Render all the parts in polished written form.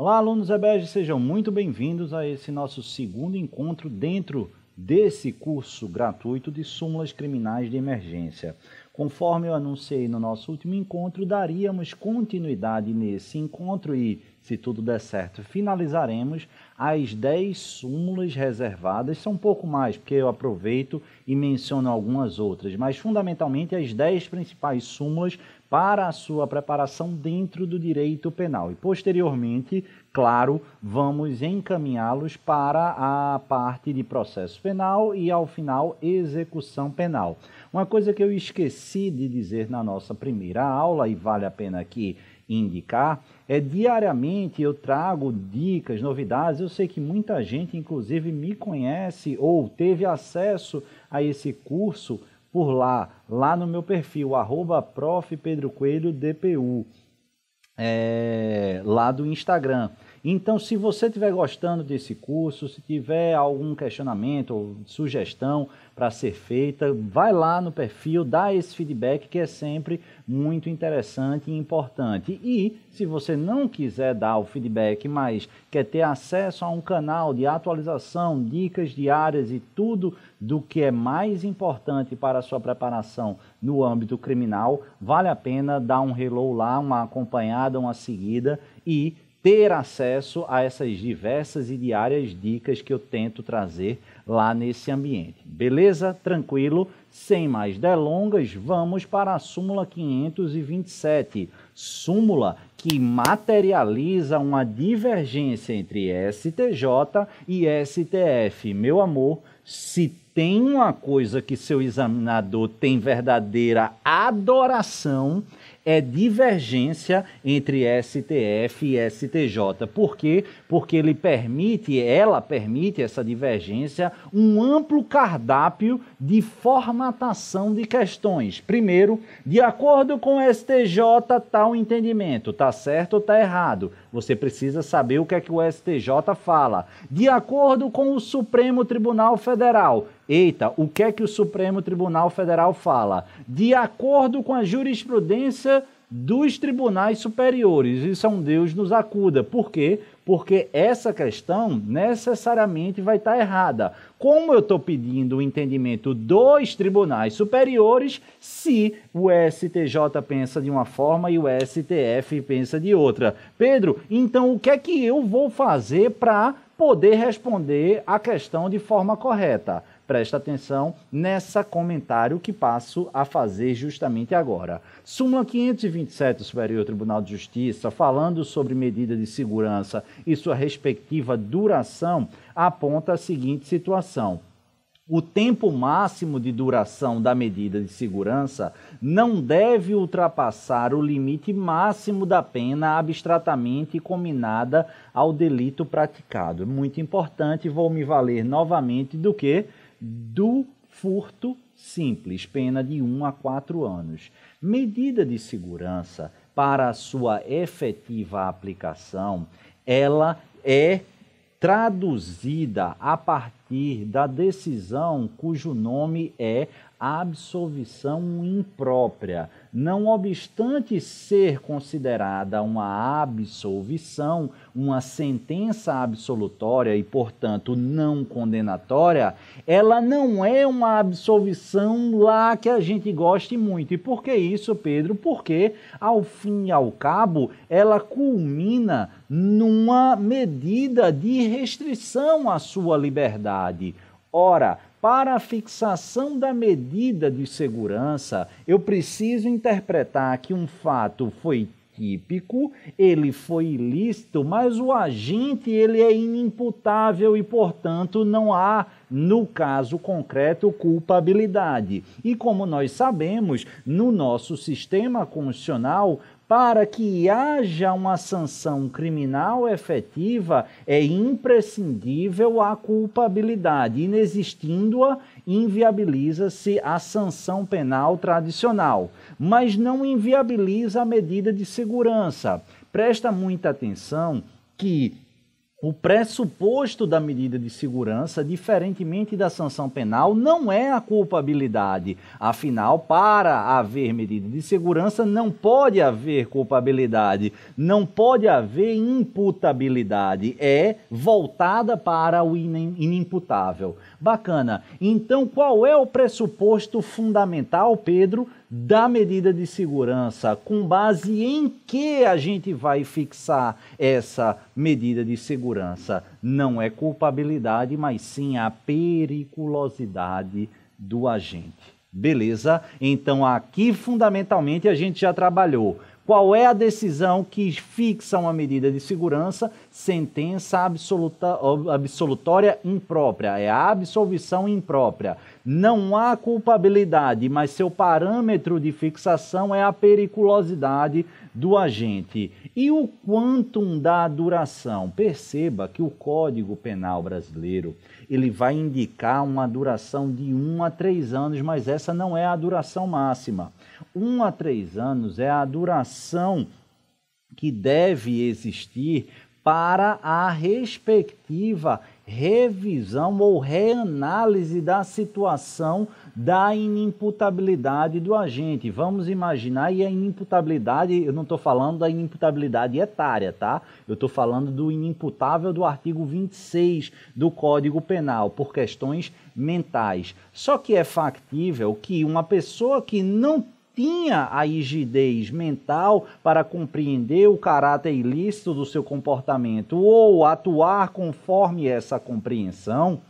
Olá, alunos EBED, sejam muito bem-vindos a esse nosso segundo encontro dentro desse curso gratuito de súmulas criminais de emergência. Conforme eu anunciei no nosso último encontro, daríamos continuidade nesse encontro e, se tudo der certo, finalizaremos as 10 súmulas reservadas. São um pouco mais, porque eu aproveito e menciono algumas outras, mas fundamentalmente as 10 principais súmulas para a sua preparação dentro do direito penal. E posteriormente, claro, vamos encaminhá-los para a parte de processo penal e, ao final, execução penal. Uma coisa que eu esqueci de dizer na nossa primeira aula, e vale a pena aqui indicar, é diariamente eu trago dicas, novidades. Eu sei que muita gente, inclusive, me conhece ou teve acesso a esse curso por lá no meu perfil, @profpedrocoelhodpu, lá do Instagram. Então, se você estiver gostando desse curso, se tiver algum questionamento ou sugestão para ser feita, vai lá no perfil, dá esse feedback que é sempre muito interessante e importante. E se você não quiser dar o feedback, mas quer ter acesso a um canal de atualização, dicas diárias e tudo do que é mais importante para a sua preparação no âmbito criminal, vale a pena dar um hello lá, uma acompanhada, uma seguida e ter acesso a essas diversas e diárias dicas que eu tento trazer lá nesse ambiente. Beleza? Tranquilo? Sem mais delongas, vamos para a súmula 527. Súmula que materializa uma divergência entre STJ e STF. Meu amor, se tem uma coisa que seu examinador tem verdadeira adoração, é divergência entre STF e STJ. Por quê? Porque ela permite essa divergência, um amplo cardápio de formatação de questões. Primeiro, de acordo com o STJ, tal entendimento, está certo ou está errado? Você precisa saber o que é que o STJ fala. De acordo com o Supremo Tribunal Federal, eita, o que é que o Supremo Tribunal Federal fala? De acordo com a jurisprudência dos tribunais superiores, isso é um Deus nos acuda. Por quê? Porque essa questão necessariamente vai estar errada. Como eu estou pedindo o entendimento dos tribunais superiores, se o STJ pensa de uma forma e o STF pensa de outra. Pedro, então o que é que eu vou fazer para poder responder a questão de forma correta? Presta atenção nesse comentário que passo a fazer justamente agora. Súmula 527 do Superior Tribunal de Justiça, falando sobre medida de segurança e sua respectiva duração, aponta a seguinte situação. O tempo máximo de duração da medida de segurança não deve ultrapassar o limite máximo da pena abstratamente combinada ao delito praticado. Muito importante, vou me valer novamente do que? Do furto simples, pena de 1 a 4 anos. Medida de segurança, para a sua efetiva aplicação, ela é traduzida a partir da decisão cujo nome é absolvição imprópria. Não obstante ser considerada uma absolvição, uma sentença absolutória e, portanto, não condenatória, ela não é uma absolvição lá que a gente goste muito. E por que isso, Pedro? Porque, ao fim e ao cabo, ela culmina numa medida de restrição à sua liberdade. Ora, para a fixação da medida de segurança, eu preciso interpretar que um fato foi típico, ele foi ilícito, mas o agente ele é inimputável e, portanto, não há, no caso concreto, culpabilidade. E como nós sabemos, no nosso sistema constitucional, para que haja uma sanção criminal efetiva, é imprescindível a culpabilidade. Inexistindo-a, inviabiliza-se a sanção penal tradicional, mas não inviabiliza a medida de segurança. Presta muita atenção que O pressuposto da medida de segurança, diferentemente da sanção penal, não é a culpabilidade. Afinal, para haver medida de segurança, não pode haver culpabilidade, não pode haver imputabilidade. É voltada para o inimputável. Bacana. Então, qual é o pressuposto fundamental, Pedro, da medida de segurança? Com base em que a gente vai fixar essa medida de segurança? Não é culpabilidade, mas sim a periculosidade do agente. Beleza? Então, aqui, fundamentalmente, a gente já trabalhou. Qual é a decisão que fixa uma medida de segurança? Sentença absolutória imprópria, é a absolvição imprópria. Não há culpabilidade, mas seu parâmetro de fixação é a periculosidade do agente. E o quantum da duração? Perceba que o Código Penal brasileiro ele vai indicar uma duração de 1 a 3 anos, mas essa não é a duração máxima. 1 a 3 anos é a duração que deve existir para a respectiva revisão ou reanálise da situação da inimputabilidade do agente. Vamos imaginar, e a inimputabilidade, eu não estou falando da inimputabilidade etária, tá? Eu estou falando do inimputável do artigo 26 do Código Penal, por questões mentais. Só que é factível que uma pessoa que não tinha a rigidez mental para compreender o caráter ilícito do seu comportamento ou atuar conforme essa compreensão,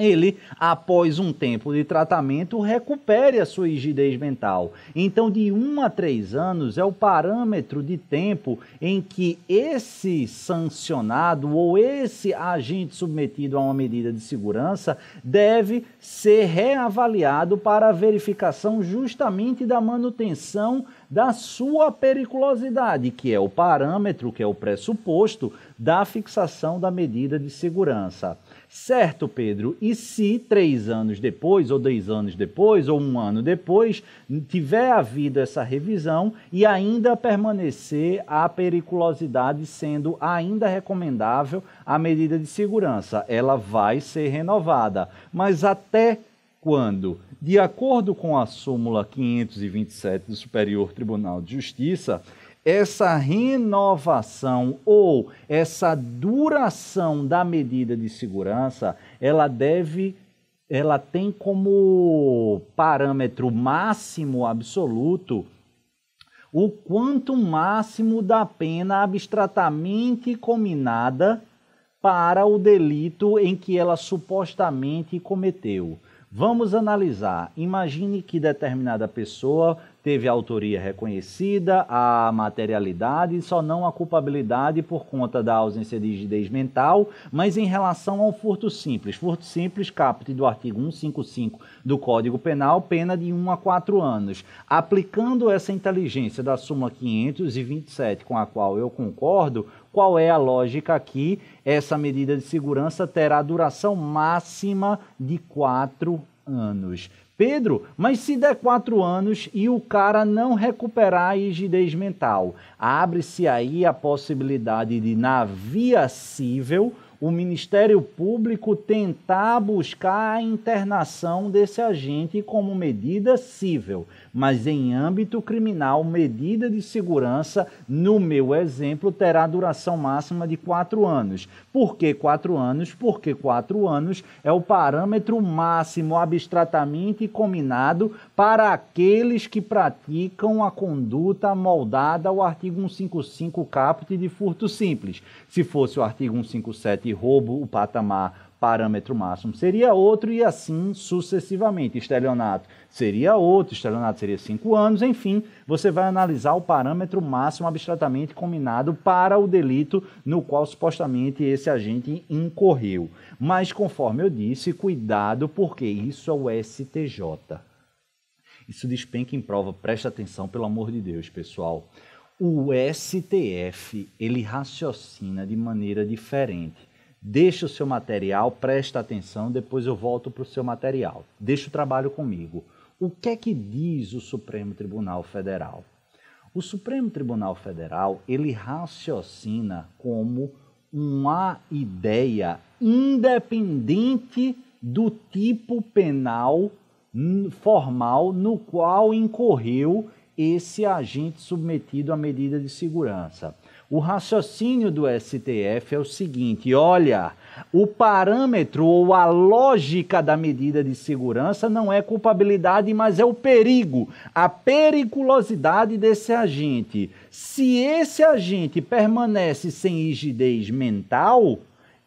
ele, após um tempo de tratamento, recupere a sua rigidez mental. Então, de 1 a 3 anos é o parâmetro de tempo em que esse sancionado ou esse agente submetido a uma medida de segurança deve ser reavaliado para a verificação justamente da manutenção da sua periculosidade, que é o parâmetro, que é o pressuposto da fixação da medida de segurança. Certo, Pedro? E se 3 anos depois, ou 10 anos depois, ou 1 ano depois, tiver havido essa revisão e ainda permanecer a periculosidade sendo ainda recomendável a medida de segurança? Ela vai ser renovada. Mas até quando? De acordo com a súmula 527 do Superior Tribunal de Justiça, essa renovação ou essa duração da medida de segurança, ela tem como parâmetro máximo absoluto o quanto máximo da pena abstratamente cominada para o delito em que ela supostamente cometeu. Vamos analisar. Imagine que determinada pessoa teve a autoria reconhecida, a materialidade, só não a culpabilidade por conta da ausência de rigidez mental, mas em relação ao furto simples. Furto simples, caput do artigo 155 do Código Penal, pena de 1 a 4 anos. Aplicando essa inteligência da súmula 527, com a qual eu concordo, qual é a lógica aqui? Essa medida de segurança terá duração máxima de 4 anos. Pedro, mas se der 4 anos e o cara não recuperar a rigidez mental, abre-se aí a possibilidade de, na via cível, o Ministério Público tentar buscar a internação desse agente como medida cível, mas em âmbito criminal, medida de segurança, no meu exemplo, terá duração máxima de 4 anos. Por que 4 anos? Porque 4 anos é o parâmetro máximo abstratamente combinado para aqueles que praticam a conduta moldada ao artigo 155 caput de furto simples. Se fosse o artigo 157 roubo, o patamar parâmetro máximo seria outro e assim sucessivamente. Estelionato seria outro, estelionato seria 5 anos, enfim, você vai analisar o parâmetro máximo abstratamente combinado para o delito no qual supostamente esse agente incorreu. Mas, conforme eu disse, cuidado, porque isso é o STJ. Isso despenca em prova, presta atenção, pelo amor de Deus, pessoal. O STF, ele raciocina de maneira diferente. Deixa o seu material, presta atenção, depois eu volto para o seu material. Deixa o trabalho comigo. O que é que diz o Supremo Tribunal Federal? O Supremo Tribunal Federal, ele raciocina como uma ideia independente do tipo penal formal no qual incorreu esse agente submetido à medida de segurança. O raciocínio do STF é o seguinte: olha, o parâmetro ou a lógica da medida de segurança não é culpabilidade, mas é o perigo, a periculosidade desse agente. Se esse agente permanece sem rigidez mental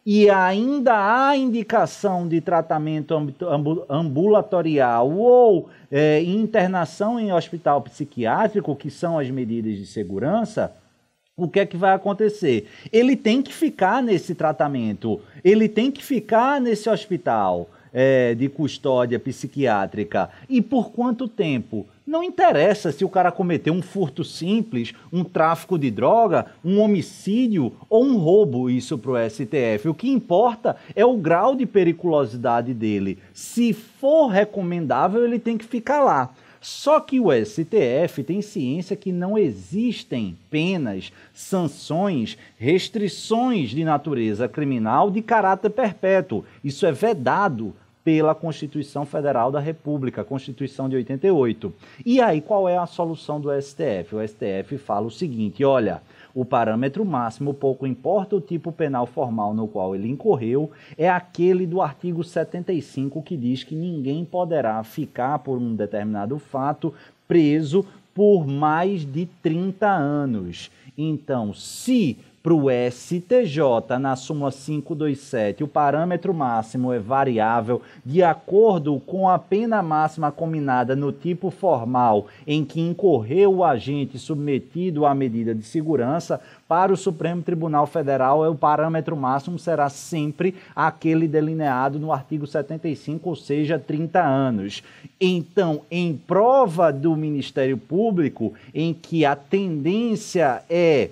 e ainda há indicação de tratamento ambulatorial ou internação em hospital psiquiátrico, que são as medidas de segurança, o que é que vai acontecer? Ele tem que ficar nesse tratamento, ele tem que ficar nesse hospital de custódia psiquiátrica. E por quanto tempo? Não interessa se o cara cometeu um furto simples, um tráfico de droga, um homicídio ou um roubo, isso para o STF. O que importa é o grau de periculosidade dele. Se for recomendável, ele tem que ficar lá. Só que o STF tem ciência que não existem penas, sanções, restrições de natureza criminal de caráter perpétuo. Isso é vedado pela Constituição Federal da República, a Constituição de 88. E aí, qual é a solução do STF? O STF fala o seguinte: olha, o parâmetro máximo, pouco importa o tipo penal formal no qual ele incorreu, é aquele do artigo 75 que diz que ninguém poderá ficar por um determinado fato preso por mais de 30 anos. Então, se para o STJ, na súmula 527, o parâmetro máximo é variável de acordo com a pena máxima combinada no tipo formal em que incorreu o agente submetido à medida de segurança, para o Supremo Tribunal Federal, o parâmetro máximo será sempre aquele delineado no artigo 75, ou seja, 30 anos. Então, em prova do Ministério Público, em que a tendência é,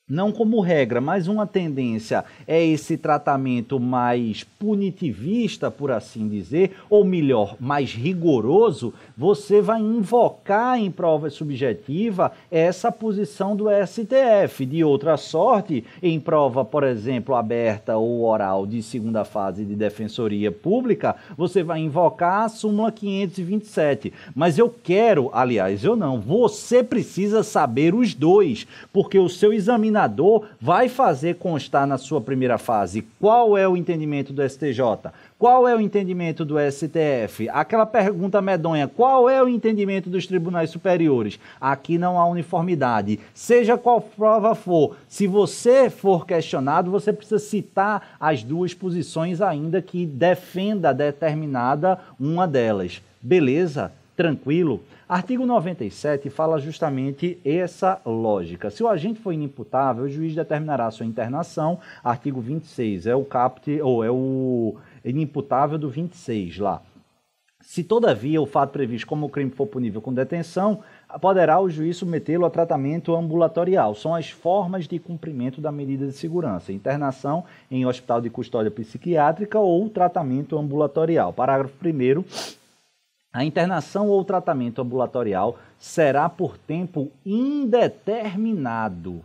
não como regra, mas uma tendência é esse tratamento mais punitivista, por assim dizer, ou melhor, mais rigoroso, você vai invocar em prova subjetiva essa posição do STF. De outra sorte, em prova, por exemplo, aberta ou oral de segunda fase de defensoria pública, você vai invocar a súmula 527. Mas eu quero, aliás, eu não, você precisa saber os dois, porque o seu examinador vai fazer constar na sua primeira fase qual é o entendimento do STJ, qual é o entendimento do STF, aquela pergunta medonha, qual é o entendimento dos tribunais superiores. Aqui não há uniformidade. Seja qual prova for, se você for questionado, você precisa citar as duas posições, ainda que defenda determinada uma delas. Beleza? Tranquilo? Artigo 97 fala justamente essa lógica. Se o agente for inimputável, o juiz determinará sua internação. Artigo 26 é o caput, ou é o inimputável do 26 lá. Se, todavia, o fato previsto como crime for punível com detenção, poderá o juiz submetê-lo a tratamento ambulatorial. São as formas de cumprimento da medida de segurança: internação em hospital de custódia psiquiátrica ou tratamento ambulatorial. Parágrafo 1º. A internação ou tratamento ambulatorial será por tempo indeterminado,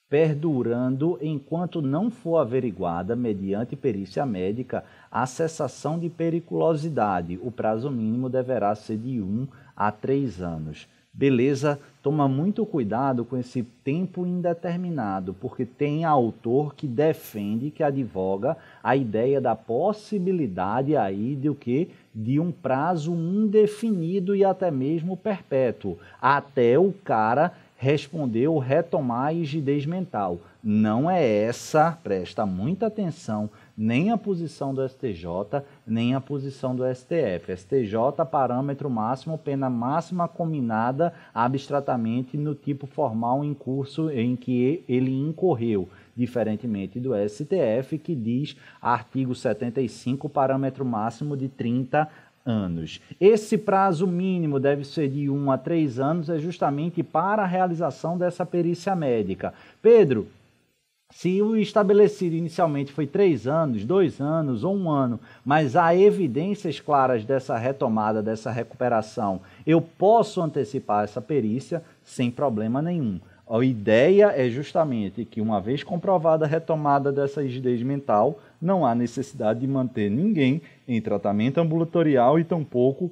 perdurando enquanto não for averiguada, mediante perícia médica, a cessação de periculosidade. O prazo mínimo deverá ser de 1 a 3 anos. Beleza? Toma muito cuidado com esse tempo indeterminado, porque tem autor que defende, que advoga a ideia da possibilidade aí de quê? De um prazo indefinido e até mesmo perpétuo, até o cara responder ou retomar a rigidez mental. Não é essa, presta muita atenção, nem a posição do STJ, nem a posição do STF. STJ, parâmetro máximo, pena máxima combinada abstratamente no tipo formal em curso em que ele incorreu, diferentemente do STF, que diz, artigo 75, parâmetro máximo de 30 anos. Esse prazo mínimo deve ser de 1 a 3 anos, é justamente para a realização dessa perícia médica. Pedro, se o estabelecido inicialmente foi 3 anos, 2 anos ou 1 ano, mas há evidências claras dessa retomada, dessa recuperação, eu posso antecipar essa perícia sem problema nenhum. A ideia é justamente que, uma vez comprovada a retomada dessa rigidez mental, não há necessidade de manter ninguém em tratamento ambulatorial e tampouco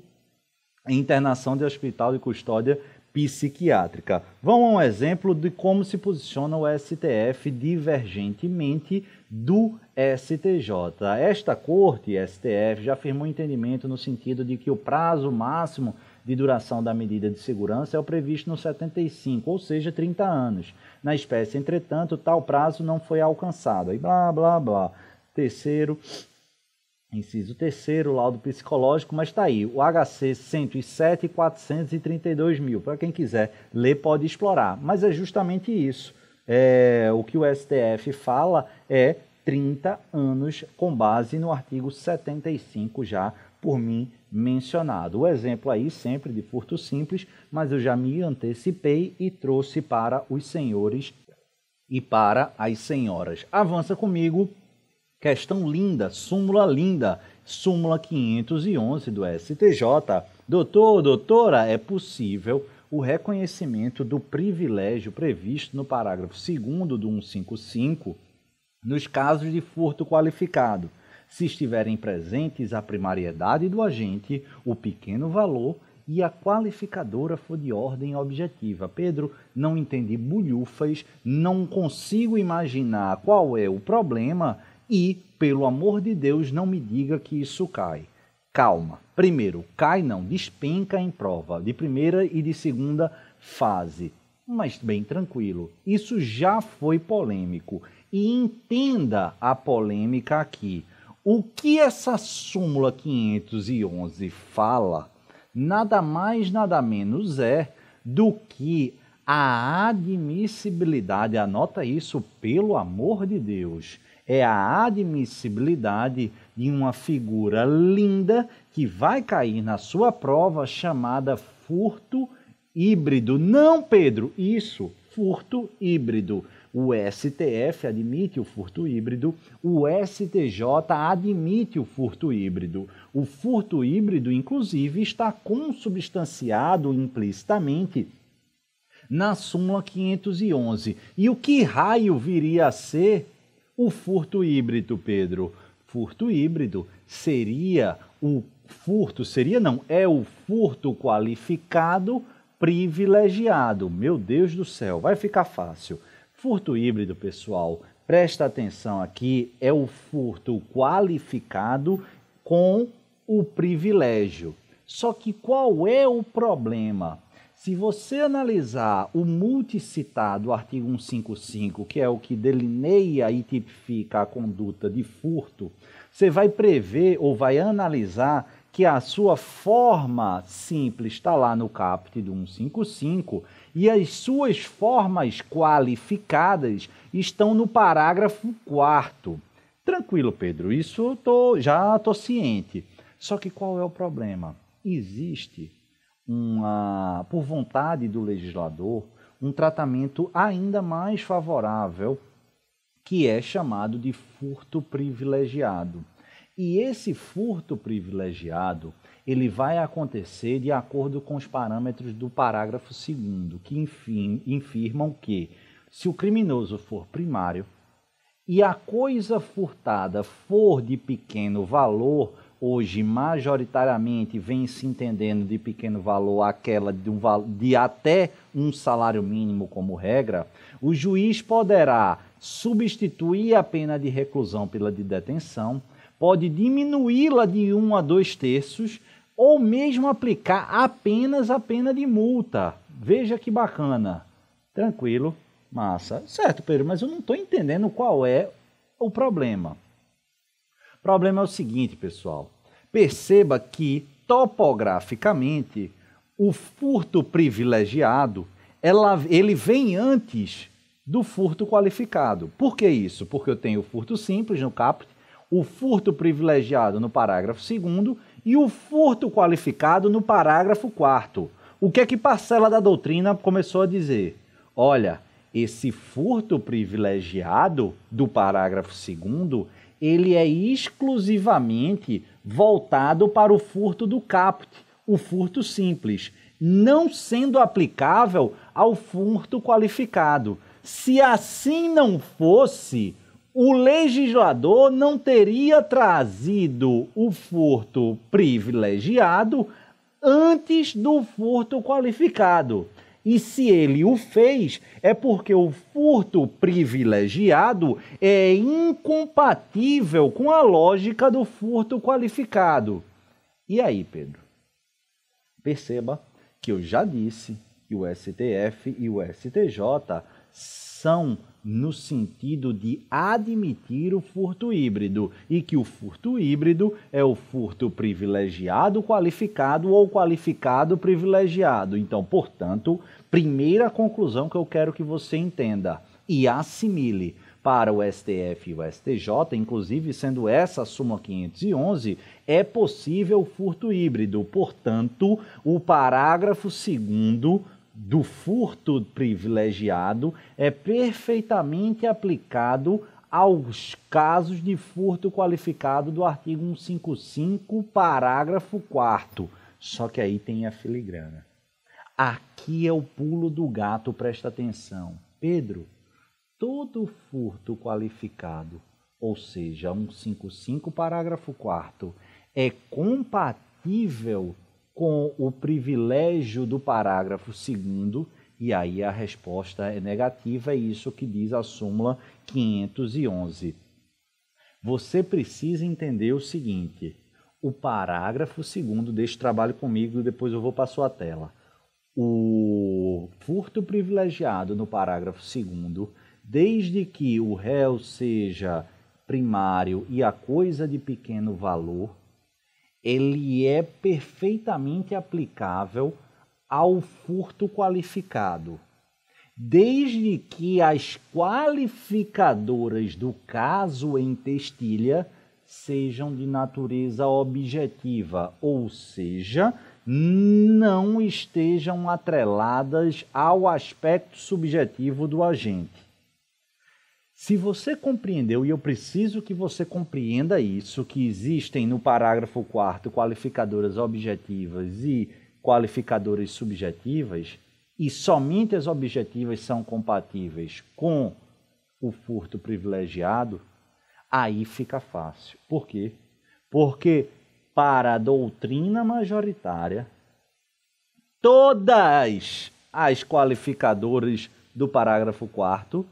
em internação de hospital de custódia psiquiátrica. Vamos a um exemplo de como se posiciona o STF divergentemente do STJ. Esta corte, STF, já afirmou entendimento no sentido de que o prazo máximo de duração da medida de segurança é o previsto no 75, ou seja, 30 anos. Na espécie, entretanto, tal prazo não foi alcançado. Aí blá, blá, blá. Inciso terceiro, laudo psicológico, mas está aí, o HC 107 e 432 mil. Para quem quiser ler, pode explorar. Mas é justamente isso. O que o STF fala é 30 anos com base no artigo 75 já por mim mencionado. O exemplo aí sempre de furto simples, mas eu já me antecipei e trouxe para os senhores e para as senhoras. Avança comigo. Questão linda, súmula 511 do STJ. Doutora, é possível o reconhecimento do privilégio previsto no parágrafo 2º do 155 nos casos de furto qualificado, se estiverem presentes a primariedade do agente, o pequeno valor e a qualificadora for de ordem objetiva. Pedro, não entendi bulhufas, não consigo imaginar qual é o problema e, pelo amor de Deus, não me diga que isso cai. Calma. Primeiro, cai não, despenca em prova, de primeira e de segunda fase. Mas bem tranquilo, isso já foi polêmico. E entenda a polêmica aqui. O que essa súmula 511 fala, nada mais, nada menos é do que a admissibilidade, anota isso, pelo amor de Deus, é a admissibilidade de uma figura linda que vai cair na sua prova chamada furto híbrido. Não, Pedro, isso, furto híbrido. O STF admite o furto híbrido, o STJ admite o furto híbrido. O furto híbrido, inclusive, está consubstanciado implicitamente na súmula 511. E o que raio viria a ser o furto híbrido, Pedro? Furto híbrido seria o furto qualificado privilegiado. Meu Deus do céu, vai ficar fácil. Furto híbrido, pessoal, presta atenção aqui, é o furto qualificado com o privilégio. Só que qual é o problema? Se você analisar o multicitado artigo 155, que é o que delineia e tipifica a conduta de furto, você vai prever ou vai analisar que a sua forma simples está lá no caput do 155 e as suas formas qualificadas estão no parágrafo 4º. Tranquilo, Pedro, isso já estou ciente. Só que qual é o problema? Existe, por vontade do legislador, um tratamento ainda mais favorável, que é chamado de furto privilegiado. E esse furto privilegiado, ele vai acontecer de acordo com os parâmetros do parágrafo 2º, que infirmam que, se o criminoso for primário e a coisa furtada for de pequeno valor, hoje majoritariamente vem se entendendo de pequeno valor aquela de até um salário mínimo como regra, o juiz poderá substituir a pena de reclusão pela de detenção, pode diminuí-la de 1 a 2 terços ou mesmo aplicar apenas a pena de multa. Veja que bacana. Tranquilo, massa. Certo, Pedro, mas eu não estou entendendo qual é o problema. O problema é o seguinte, pessoal. Perceba que, topograficamente, o furto privilegiado, ele vem antes do furto qualificado. Por que isso? Porque eu tenho o furto simples no caput, o furto privilegiado no parágrafo 2º e o furto qualificado no parágrafo 4º. O que é que Parcela da Doutrina começou a dizer? Olha, esse furto privilegiado do parágrafo 2º, ele é exclusivamente voltado para o furto do caput, o furto simples. não sendo aplicável ao furto qualificado. Se assim não fosse, o legislador não teria trazido o furto privilegiado antes do furto qualificado. E se ele o fez, é porque o furto privilegiado é incompatível com a lógica do furto qualificado. E aí, Pedro? Perceba que eu já disse que o STF e o STJ são no sentido de admitir o furto híbrido e que o furto híbrido é o furto privilegiado qualificado ou qualificado privilegiado. Então, portanto, primeira conclusão que eu quero que você entenda e assimile para o STF e o STJ, inclusive sendo essa a súmula 511, é possível furto híbrido. Portanto, o parágrafo 2º do furto privilegiado é perfeitamente aplicado aos casos de furto qualificado do artigo 155, parágrafo 4º. Só que aí tem a filigrana. Aqui é o pulo do gato, presta atenção. Pedro, todo furto qualificado, ou seja, 155, parágrafo 4º, é compatível com o privilégio do parágrafo 2º, e aí a resposta é negativa, é isso que diz a súmula 511. Você precisa entender o seguinte, o parágrafo 2º, deixa o trabalho comigo e depois eu vou para a sua tela. O furto privilegiado no parágrafo 2º, desde que o réu seja primário e a coisa de pequeno valor, ele é perfeitamente aplicável ao furto qualificado, desde que as qualificadoras do caso em testilha sejam de natureza objetiva, ou seja, não estejam atreladas ao aspecto subjetivo do agente. Se você compreendeu, e eu preciso que você compreenda isso, que existem no parágrafo 4º qualificadoras objetivas e qualificadoras subjetivas, e somente as objetivas são compatíveis com o furto privilegiado, aí fica fácil. Por quê? Porque para a doutrina majoritária, todas as qualificadoras do parágrafo 4º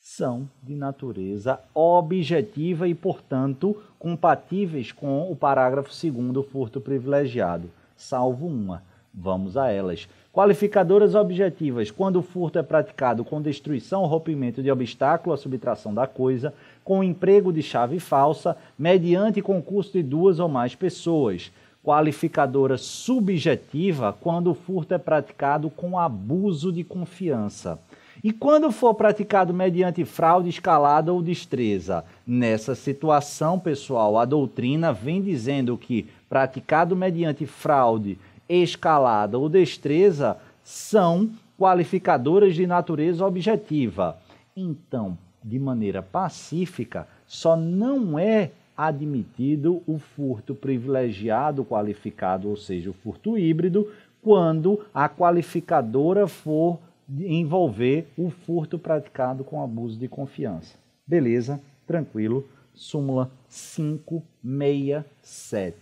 são de natureza objetiva e, portanto, compatíveis com o parágrafo 2º, furto privilegiado, salvo uma. Vamos a elas. Qualificadoras objetivas, quando o furto é praticado com destruição ou rompimento de obstáculo à subtração da coisa, com emprego de chave falsa, mediante concurso de 2 ou mais pessoas. Qualificadora subjetiva, quando o furto é praticado com abuso de confiança. E quando for praticado mediante fraude, escalada ou destreza? Nessa situação, pessoal, a doutrina vem dizendo que praticado mediante fraude, escalada ou destreza são qualificadoras de natureza objetiva. Então, de maneira pacífica, só não é admitido o furto privilegiado qualificado, ou seja, o furto híbrido, quando a qualificadora for envolver o furto praticado com abuso de confiança. Beleza? Tranquilo. Súmula 567.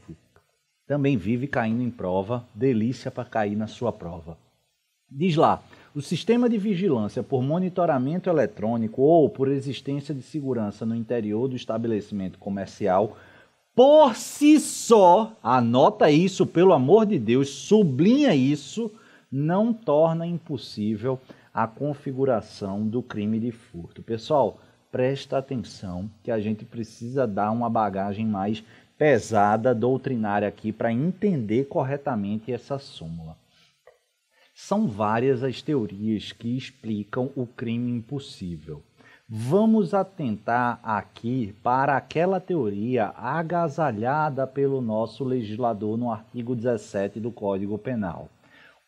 Também vive caindo em prova, delícia para cair na sua prova. Diz lá, o sistema de vigilância por monitoramento eletrônico ou por existência de segurança no interior do estabelecimento comercial, por si só, anota isso, pelo amor de Deus, sublinha isso, não torna impossível a configuração do crime de furto. Pessoal, presta atenção que a gente precisa dar uma bagagem mais pesada, doutrinária aqui, para entender corretamente essa súmula. São várias as teorias que explicam o crime impossível. Vamos atentar aqui para aquela teoria agasalhada pelo nosso legislador no artigo 17 do Código Penal.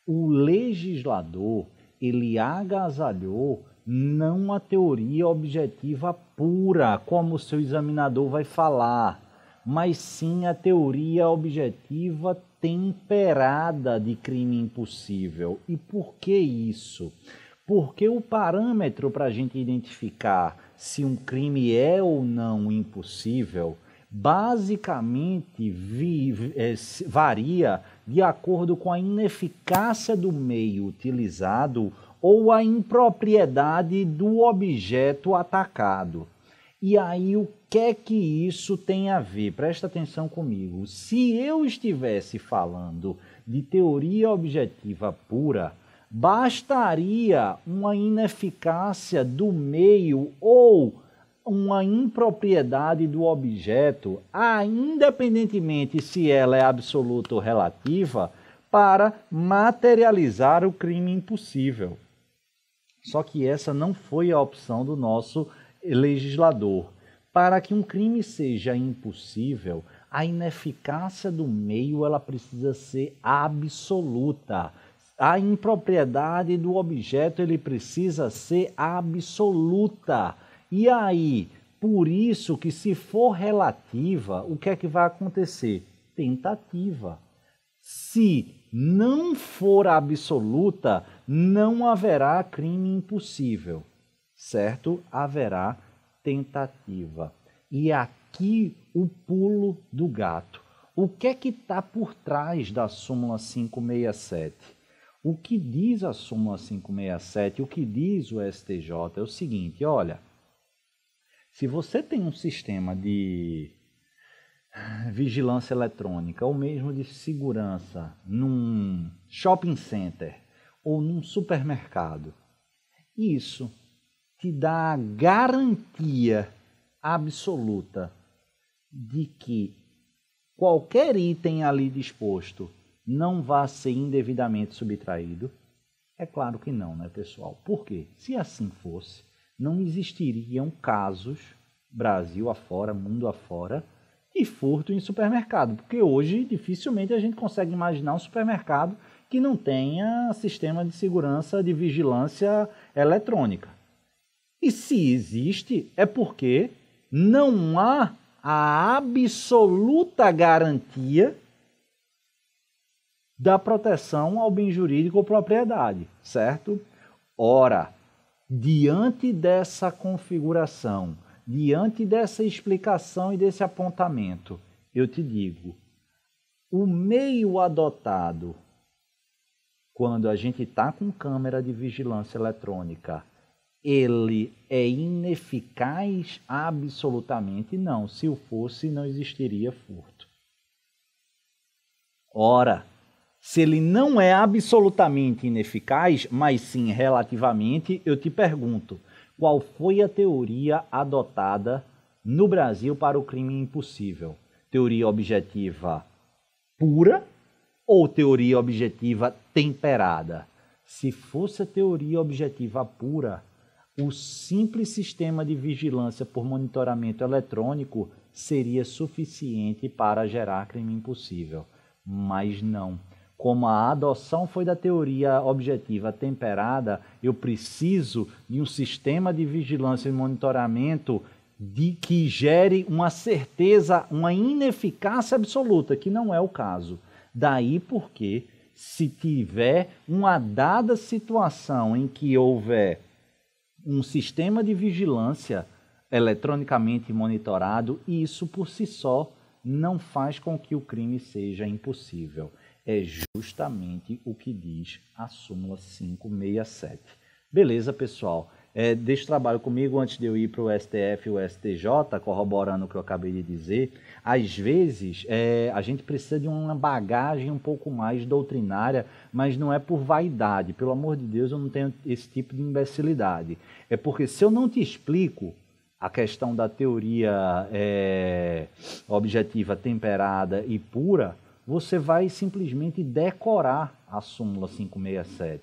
O legislador, ele agasalhou não a teoria objetiva pura, como o seu examinador vai falar, mas sim a teoria objetiva temperada de crime impossível. E por que isso? Porque o parâmetro para a gente identificar se um crime é ou não impossível, basicamente varia de acordo com a ineficácia do meio utilizado ou a impropriedade do objeto atacado. E aí, o que é que isso tem a ver? Presta atenção comigo. Se eu estivesse falando de teoria objetiva pura, bastaria uma ineficácia do meio ou uma impropriedade do objeto, independentemente se ela é absoluta ou relativa, para materializar o crime impossível. Só que essa não foi a opção do nosso legislador. Para que um crime seja impossível, a ineficácia do meio ela precisa ser absoluta. A impropriedade do objeto ele precisa ser absoluta. E aí, por isso que se for relativa, o que é que vai acontecer? Tentativa. Se não for absoluta, não haverá crime impossível, certo? Haverá tentativa. E aqui o pulo do gato. O que é que está por trás da súmula 567? O que diz a súmula 567, o que diz o STJ é o seguinte, olha, se você tem um sistema de vigilância eletrônica ou mesmo de segurança num shopping center ou num supermercado, isso te dá a garantia absoluta de que qualquer item ali disposto não vai ser indevidamente subtraído? É claro que não, né, pessoal? Por quê? Se assim fosse, não existiriam casos, Brasil afora, mundo afora, de furto em supermercado, porque hoje dificilmente a gente consegue imaginar um supermercado que não tenha sistema de segurança, de vigilância eletrônica. E se existe, é porque não há a absoluta garantia da proteção ao bem jurídico ou propriedade, certo? Ora, diante dessa configuração, diante dessa explicação e desse apontamento, eu te digo, o meio adotado quando a gente está com câmera de vigilância eletrônica, ele é ineficaz absolutamente? Não. Se o fosse, não existiria furto. Ora, se ele não é absolutamente ineficaz, mas sim relativamente, eu te pergunto, qual foi a teoria adotada no Brasil para o crime impossível? Teoria objetiva pura ou teoria objetiva temperada? Se fosse a teoria objetiva pura, o simples sistema de vigilância por monitoramento eletrônico seria suficiente para gerar crime impossível. Mas não. Como a adoção foi da teoria objetiva temperada, eu preciso de um sistema de vigilância e monitoramento que gere uma certeza, uma ineficácia absoluta, que não é o caso. Daí porque, se tiver uma dada situação em que houver um sistema de vigilância eletronicamente monitorado, isso por si só não faz com que o crime seja impossível. É justamente o que diz a súmula 567. Beleza, pessoal? Deixa o trabalho comigo antes de eu ir para o STF e o STJ, corroborando o que eu acabei de dizer. Às vezes, a gente precisa de uma bagagem um pouco mais doutrinária, mas não é por vaidade. Pelo amor de Deus, eu não tenho esse tipo de imbecilidade. É porque se eu não te explico a questão da teoria objetiva temperada e pura, você vai simplesmente decorar a súmula 567.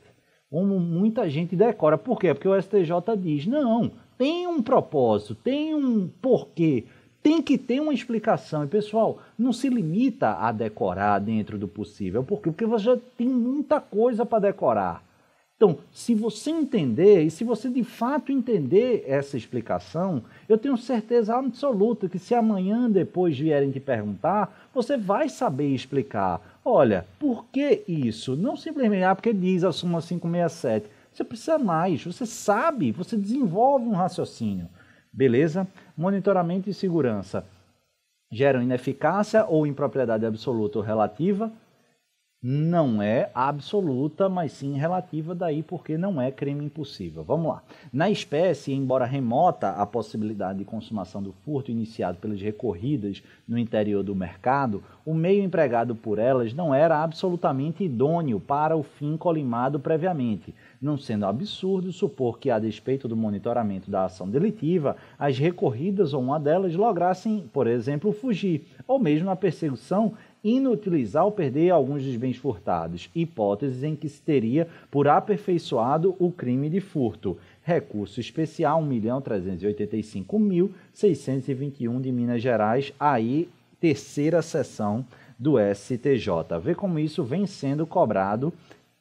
Como muita gente decora. Por quê? Porque o STJ diz, não, tem um propósito, tem um porquê, tem que ter uma explicação. E, pessoal, não se limita a decorar dentro do possível. Por quê? Porque você já tem muita coisa para decorar. Então, se você entender, e se você de fato entender essa explicação, eu tenho certeza absoluta que se amanhã depois vierem te perguntar, você vai saber explicar. Olha, por que isso? Não simplesmente, porque diz a súmula 567. Você precisa mais, você sabe, você desenvolve um raciocínio. Beleza? Monitoramento e segurança geram ineficácia ou impropriedade absoluta ou relativa? Não é absoluta, mas sim relativa, daí porque não é crime impossível. Vamos lá. Na espécie, embora remota a possibilidade de consumação do furto iniciado pelas recorridas no interior do mercado, o meio empregado por elas não era absolutamente idôneo para o fim colimado previamente, não sendo absurdo supor que, a despeito do monitoramento da ação delitiva, as recorridas ou uma delas lograssem, por exemplo, fugir, ou mesmo na perseguição, inutilizar ou perder alguns dos bens furtados, hipóteses em que se teria por aperfeiçoado o crime de furto. Recurso especial 1.385.621 de Minas Gerais, aí terceira sessão do STJ. Vê como isso vem sendo cobrado,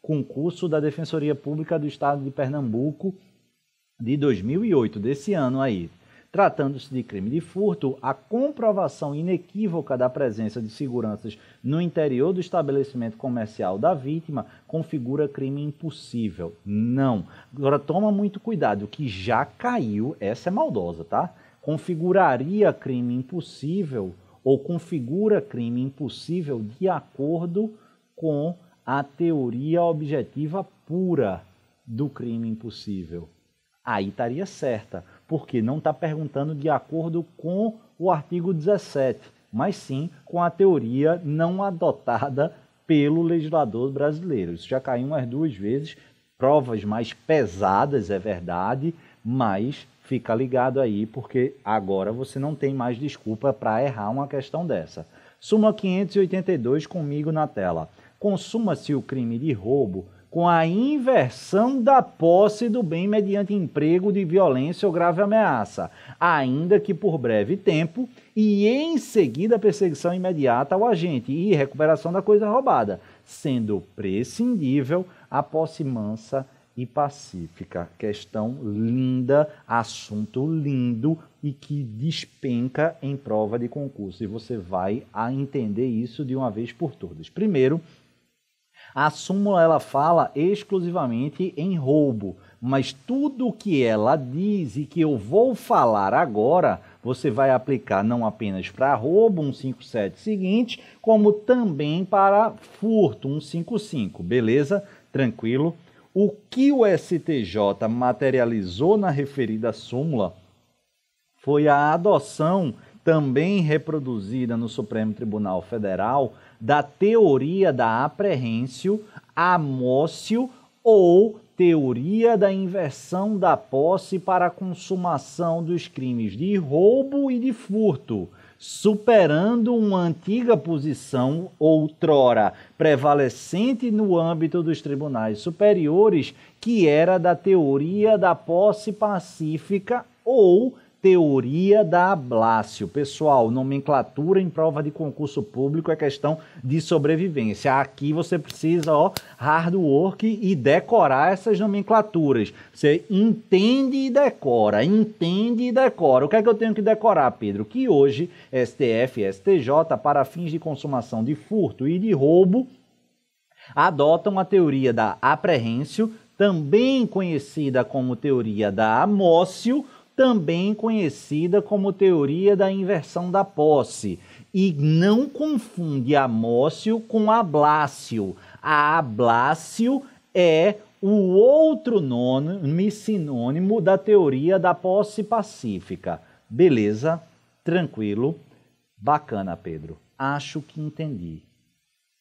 concurso da Defensoria Pública do Estado de Pernambuco de 2008, desse ano aí. Tratando-se de crime de furto, a comprovação inequívoca da presença de seguranças no interior do estabelecimento comercial da vítima configura crime impossível. Não. Agora toma muito cuidado, o que já caiu, essa é maldosa, tá? Configuraria crime impossível ou configura crime impossível de acordo com a teoria objetiva pura do crime impossível. Aí estaria certa, porque não está perguntando de acordo com o artigo 17, mas sim com a teoria não adotada pelo legislador brasileiro. Isso já caiu umas 2 vezes, provas mais pesadas, é verdade, mas fica ligado aí, porque agora você não tem mais desculpa para errar uma questão dessa. Súmula 582 comigo na tela. Consuma-se o crime de roubo com a inversão da posse do bem mediante emprego de violência ou grave ameaça, ainda que por breve tempo, e em seguida a perseguição imediata ao agente e recuperação da coisa roubada, sendo prescindível a posse mansa e pacífica. Questão linda, assunto lindo e que despenca em prova de concurso. E você vai entender isso de uma vez por todas. Primeiro, a súmula ela fala exclusivamente em roubo, mas tudo o que ela diz e que eu vou falar agora, você vai aplicar não apenas para roubo 157 seguinte, como também para furto 155, beleza? Tranquilo? O que o STJ materializou na referida súmula foi a adoção, também reproduzida no Supremo Tribunal Federal, da teoria da aprehensione, amócio ou teoria da inversão da posse para a consumação dos crimes de roubo e de furto, superando uma antiga posição outrora prevalecente no âmbito dos tribunais superiores, que era da teoria da posse pacífica ou teoria da ablácio. Pessoal, nomenclatura em prova de concurso público é questão de sobrevivência. Aqui você precisa, hard work e decorar essas nomenclaturas. Você entende e decora, entende e decora. O que é que eu tenho que decorar, Pedro? Que hoje STF e STJ, para fins de consumação de furto e de roubo, adotam a teoria da aprehensione, também conhecida como teoria da amócio, também conhecida como teoria da inversão da posse. E não confunde amócio com ablácio. A ablácio é o outro nome sinônimo da teoria da posse pacífica. Beleza? Tranquilo? Bacana, Pedro. Acho que entendi.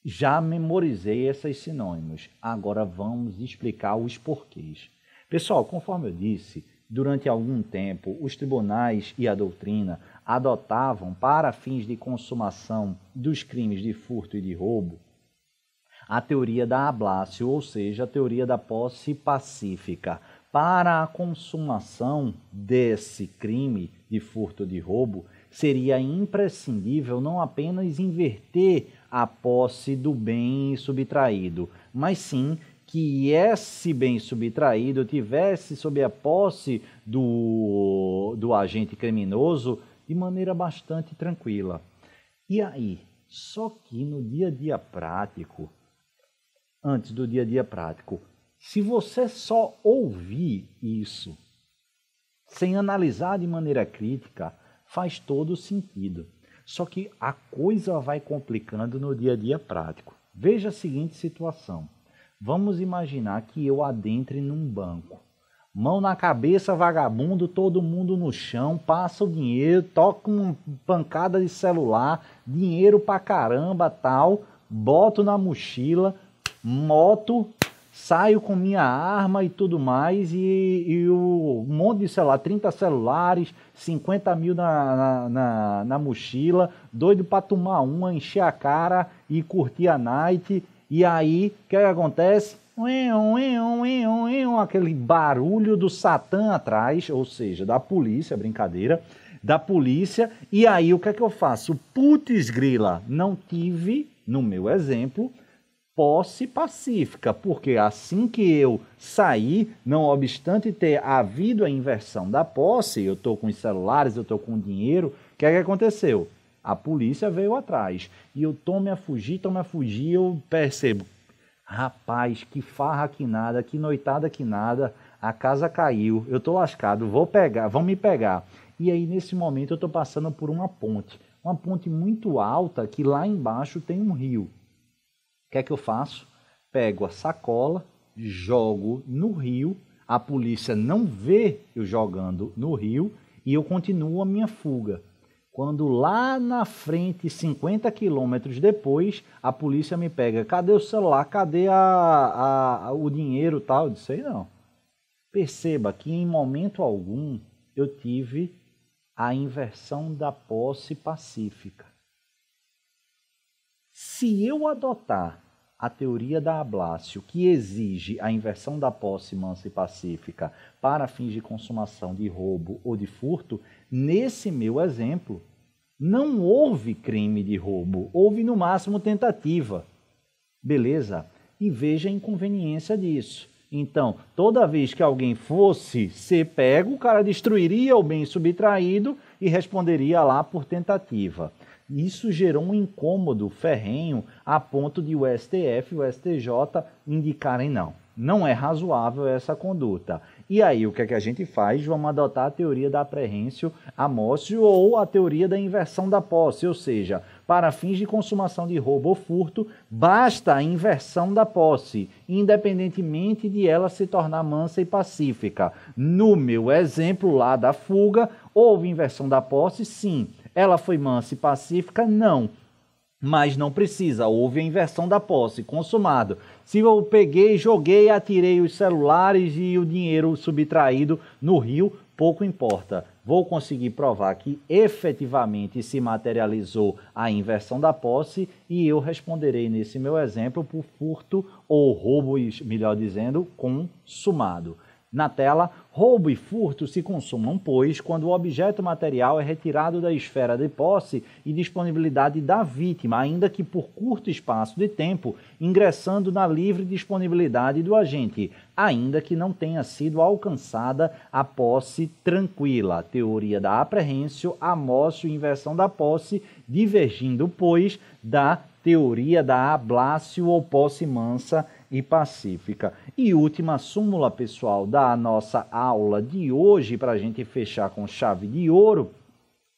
Já memorizei esses sinônimos. Agora vamos explicar os porquês. Pessoal, conforme eu disse, durante algum tempo, os tribunais e a doutrina adotavam, para fins de consumação dos crimes de furto e de roubo, a teoria da ablácio, ou seja, a teoria da posse pacífica. Para a consumação desse crime de furto e de roubo, seria imprescindível não apenas inverter a posse do bem subtraído, mas sim que esse bem subtraído tivesse sob a posse do agente criminoso de maneira bastante tranquila. E aí, só que no dia a dia prático, antes do dia a dia prático, se você só ouvir isso, sem analisar de maneira crítica, faz todo sentido. Só que a coisa vai complicando no dia a dia prático. Veja a seguinte situação. Vamos imaginar que eu adentre num banco. Mão na cabeça, vagabundo, todo mundo no chão, passa o dinheiro, toca uma pancada de celular, dinheiro pra caramba, tal, boto na mochila, moto, saio com minha arma e tudo mais, e um monte de celular, 30 celulares, 50 mil na mochila, doido para tomar uma, encher a cara e curtir a night. E aí, o que acontece? Aquele barulho do Satã atrás, ou seja, da polícia, brincadeira, da polícia. E aí, o que é que eu faço? Putz grila, não tive, no meu exemplo, posse pacífica, porque assim que eu saí, não obstante ter havido a inversão da posse, eu estou com os celulares, eu estou com o dinheiro, o que é que aconteceu? A polícia veio atrás, e eu tome a fugir, eu percebo, rapaz, que farra que nada, que noitada que nada, a casa caiu, eu estou lascado, vão me pegar. E aí nesse momento eu estou passando por uma ponte muito alta, que lá embaixo tem um rio. O que é que eu faço? Pego a sacola, jogo no rio, a polícia não vê eu jogando no rio e eu continuo a minha fuga. Quando lá na frente, 50 quilômetros depois, a polícia me pega. Cadê o celular? Cadê o dinheiro e tal? Eu disse, sei não. Perceba que em momento algum eu tive a inversão da posse pacífica. Se eu adotar a teoria da Ablácio, que exige a inversão da posse mansa e pacífica para fins de consumação de roubo ou de furto, nesse meu exemplo, não houve crime de roubo, houve no máximo tentativa. Beleza? E veja a inconveniência disso. Então, toda vez que alguém fosse ser pego, o cara destruiria o bem subtraído e responderia lá por tentativa. Isso gerou um incômodo ferrenho a ponto de o STF e o STJ indicarem não é razoável essa conduta. E aí o que é que a gente faz? Vamos adotar a teoria da prehensio amócio ou a teoria da inversão da posse, ou seja, para fins de consumação de roubo ou furto, basta a inversão da posse, independentemente de ela se tornar mansa e pacífica. No meu exemplo lá da fuga, houve inversão da posse? Sim. Ela foi mansa e pacífica? Não. Mas não precisa, houve a inversão da posse, consumado. Se eu peguei, joguei, atirei os celulares e o dinheiro subtraído no rio, pouco importa. Vou conseguir provar que efetivamente se materializou a inversão da posse e eu responderei nesse meu exemplo por furto ou roubo, melhor dizendo, consumado. Na tela, roubo e furto se consumam, pois, quando o objeto material é retirado da esfera de posse e disponibilidade da vítima, ainda que por curto espaço de tempo, ingressando na livre disponibilidade do agente, ainda que não tenha sido alcançada a posse tranquila. Teoria da apreensio, amócio e inversão da posse, divergindo, pois, da teoria da ablácio ou posse mansa e pacífica. E última súmula, pessoal, da nossa aula de hoje, para a gente fechar com chave de ouro,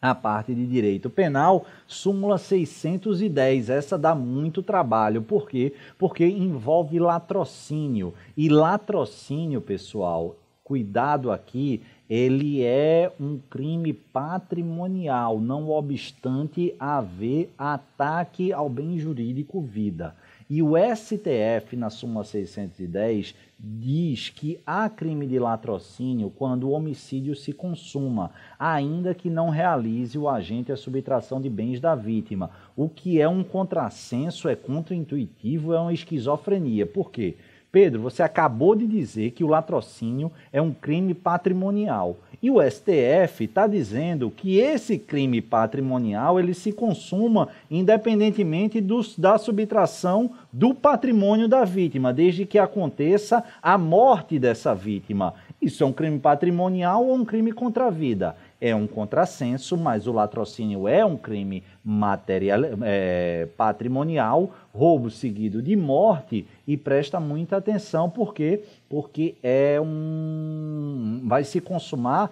a parte de direito penal, súmula 610. Essa dá muito trabalho. Por quê? Porque envolve latrocínio. E latrocínio, pessoal, cuidado aqui, ele é um crime patrimonial, não obstante haver ataque ao bem jurídico vida. E o STF, na súmula 610, diz que há crime de latrocínio quando o homicídio se consuma, ainda que não realize o agente a subtração de bens da vítima, o que é um contrassenso, é contraintuitivo, é uma esquizofrenia. Por quê? Pedro, você acabou de dizer que o latrocínio é um crime patrimonial. E o STF está dizendo que esse crime patrimonial ele se consuma independentemente da subtração do patrimônio da vítima, desde que aconteça a morte dessa vítima. Isso é um crime patrimonial ou um crime contra a vida? É um contrassenso, mas o latrocínio é um crime patrimonial, roubo seguido de morte, e presta muita atenção, por quê? Porque vai se consumar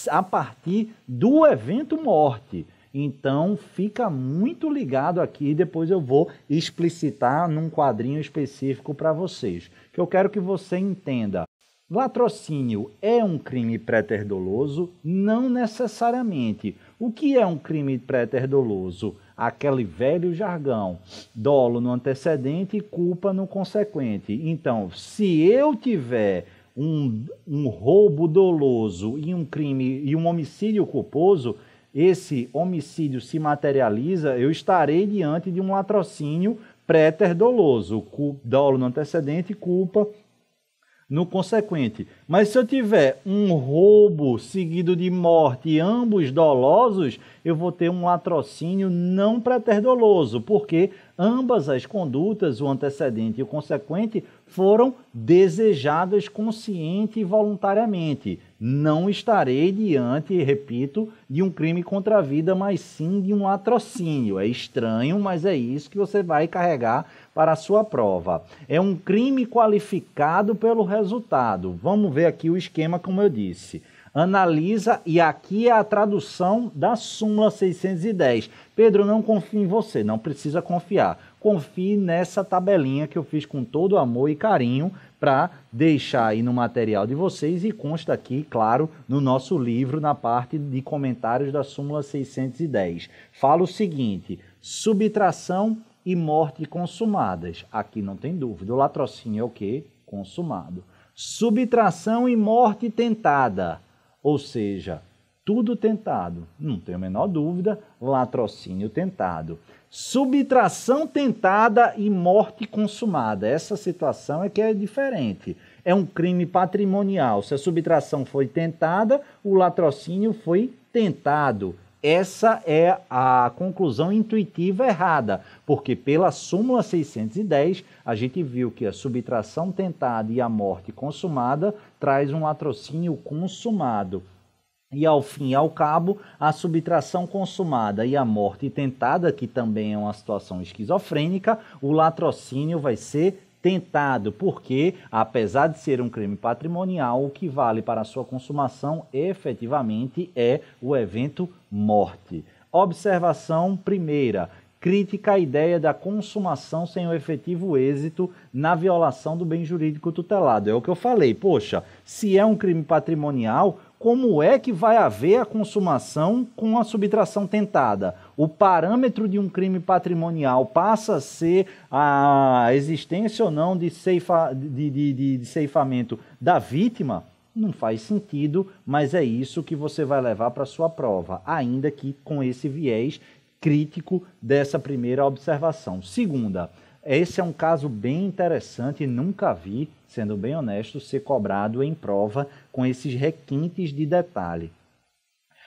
a partir do evento morte. Então, fica muito ligado aqui, depois eu vou explicitar num quadrinho específico para vocês, que eu quero que você entenda. Latrocínio é um crime préter-doloso? Não necessariamente. O que é um crime préter-doloso? Aquele velho jargão, dolo no antecedente e culpa no consequente. Então, se eu tiver um roubo doloso e um homicídio culposo, esse homicídio se materializa, eu estarei diante de um latrocínio préter-doloso, dolo no antecedente e culpa no consequente. Mas se eu tiver um roubo seguido de morte, ambos dolosos, eu vou ter um latrocínio não préter-doloso, porque ambas as condutas, o antecedente e o consequente, foram desejadas consciente e voluntariamente. Não estarei diante, repito, de um crime contra a vida, mas sim de um latrocínio. É estranho, mas é isso que você vai carregar para a sua prova. É um crime qualificado pelo resultado. Vamos ver aqui o esquema, como eu disse. Analisa, e aqui é a tradução da súmula 610. Pedro, não confio em você, não precisa confiar. Confie nessa tabelinha que eu fiz com todo amor e carinho para deixar aí no material de vocês e consta aqui, claro, no nosso livro, na parte de comentários da súmula 610. Fala o seguinte: subtração e morte consumadas. Aqui não tem dúvida. O latrocínio é o quê? Consumado. Subtração e morte tentada. Ou seja, tudo tentado. Não tenho a menor dúvida, latrocínio tentado. Subtração tentada e morte consumada. Essa situação é que é diferente. É um crime patrimonial. Se a subtração foi tentada, o latrocínio foi tentado. Essa é a conclusão intuitiva errada, porque pela súmula 610, a gente viu que a subtração tentada e a morte consumada traz um latrocínio consumado. E ao fim e ao cabo, a subtração consumada e a morte tentada, que também é uma situação esquizofrênica, o latrocínio vai ser tentado, porque, apesar de ser um crime patrimonial, o que vale para a sua consumação efetivamente é o evento morte. Observação primeira: crítica à ideia da consumação sem o efetivo êxito na violação do bem jurídico tutelado. É o que eu falei, poxa, se é um crime patrimonial, como é que vai haver a consumação com a subtração tentada? O parâmetro de um crime patrimonial passa a ser a existência ou não de ceifamento da vítima? Não faz sentido, mas é isso que você vai levar para a sua prova, ainda que com esse viés crítico dessa primeira observação. Segunda, esse é um caso bem interessante, nunca vi, sendo bem honesto, ser cobrado em prova com esses requintes de detalhe.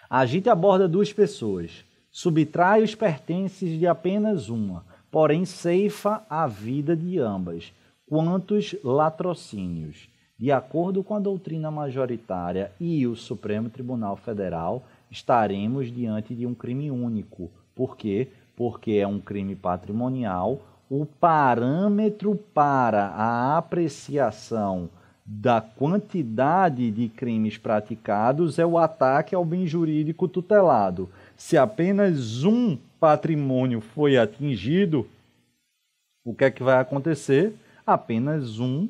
A gente aborda duas pessoas, subtrai os pertences de apenas uma, porém ceifa a vida de ambas. Quantos latrocínios? De acordo com a doutrina majoritária e o Supremo Tribunal Federal, estaremos diante de um crime único. Por quê? Porque é um crime patrimonial. O parâmetro para a apreciação da quantidade de crimes praticados é o ataque ao bem jurídico tutelado. Se apenas um patrimônio foi atingido, o que é que vai acontecer? Apenas um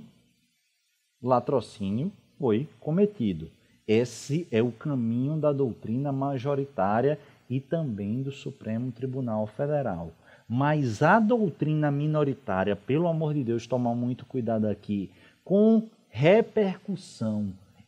latrocínio foi cometido. Esse é o caminho da doutrina majoritária e também do Supremo Tribunal Federal. Mas a doutrina minoritária, pelo amor de Deus, toma muito cuidado aqui, com repercussão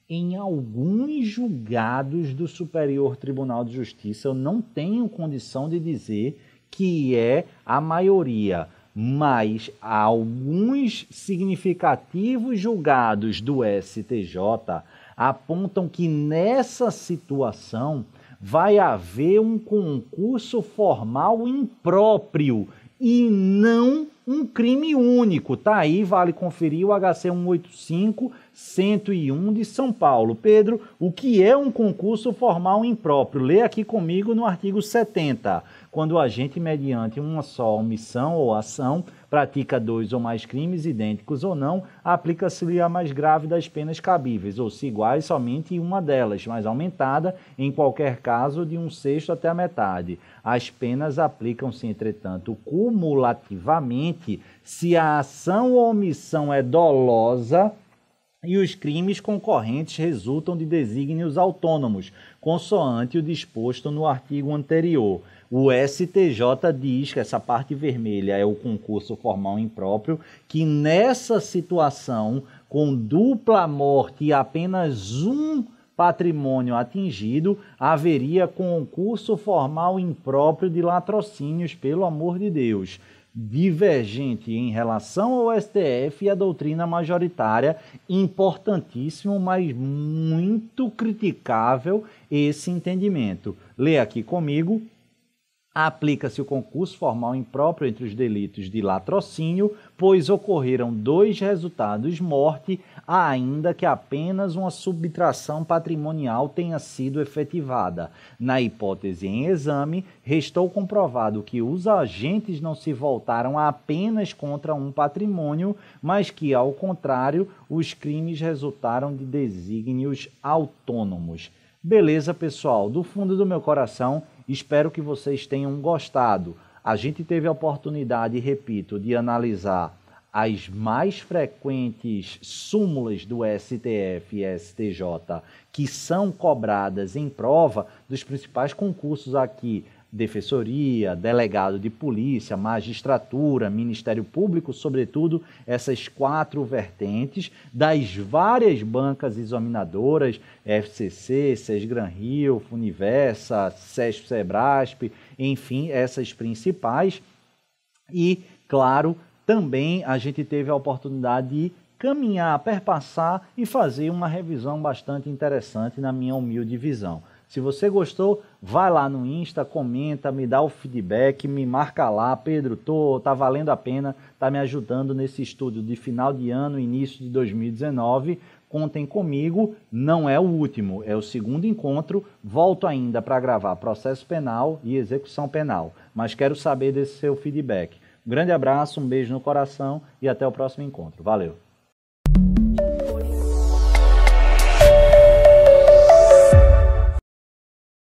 em alguns julgados do Superior Tribunal de Justiça. Eu não tenho condição de dizer que é a maioria, mas alguns significativos julgados do STJ apontam que nessa situação vai haver um concurso formal impróprio e não um crime único. Tá aí, vale conferir o HC 185-101 de São Paulo. Pedro, o que é um concurso formal impróprio? Lê aqui comigo no artigo 70. Quando o agente, mediante uma só omissão ou ação, pratica 2 ou mais crimes, idênticos ou não, aplica-se-lhe a mais grave das penas cabíveis, ou se iguais somente em uma delas, mas aumentada, em qualquer caso, de 1/6 até a metade. As penas aplicam-se, entretanto, cumulativamente, se a ação ou omissão é dolosa e os crimes concorrentes resultam de desígnios autônomos, consoante o disposto no artigo anterior. O STJ diz que essa parte vermelha é o concurso formal impróprio, que nessa situação, com dupla morte e apenas um patrimônio atingido, haveria concurso formal impróprio de latrocínios, pelo amor de Deus. Divergente em relação ao STF e a doutrina majoritária, importantíssimo, mas muito criticável esse entendimento. Lê aqui comigo. Aplica-se o concurso formal impróprio entre os delitos de latrocínio, pois ocorreram 2 resultados morte, ainda que apenas uma subtração patrimonial tenha sido efetivada. Na hipótese em exame, restou comprovado que os agentes não se voltaram apenas contra um patrimônio, mas que, ao contrário, os crimes resultaram de desígnios autônomos. Beleza, pessoal? Do fundo do meu coração, espero que vocês tenham gostado. A gente teve a oportunidade, repito, de analisar as mais frequentes súmulas do STF e STJ que são cobradas em prova dos principais concursos aqui: Defensoria, Delegado de Polícia, Magistratura, Ministério Público, sobretudo essas 4 vertentes das várias bancas examinadoras, FCC, Sesgran Rio, Funiversa, Sesp-Sebrasp, enfim, essas principais. E, claro, também a gente teve a oportunidade de caminhar, perpassar e fazer uma revisão bastante interessante na minha humilde visão. Se você gostou, vai lá no Insta, comenta, me dá o feedback, me marca lá. Pedro, tá valendo a pena, tá me ajudando nesse estudo de final de ano, início de 2019. Contem comigo, não é o último, é o 2º encontro. Volto ainda para gravar processo penal e execução penal, mas quero saber desse seu feedback. Um grande abraço, um beijo no coração e até o próximo encontro. Valeu!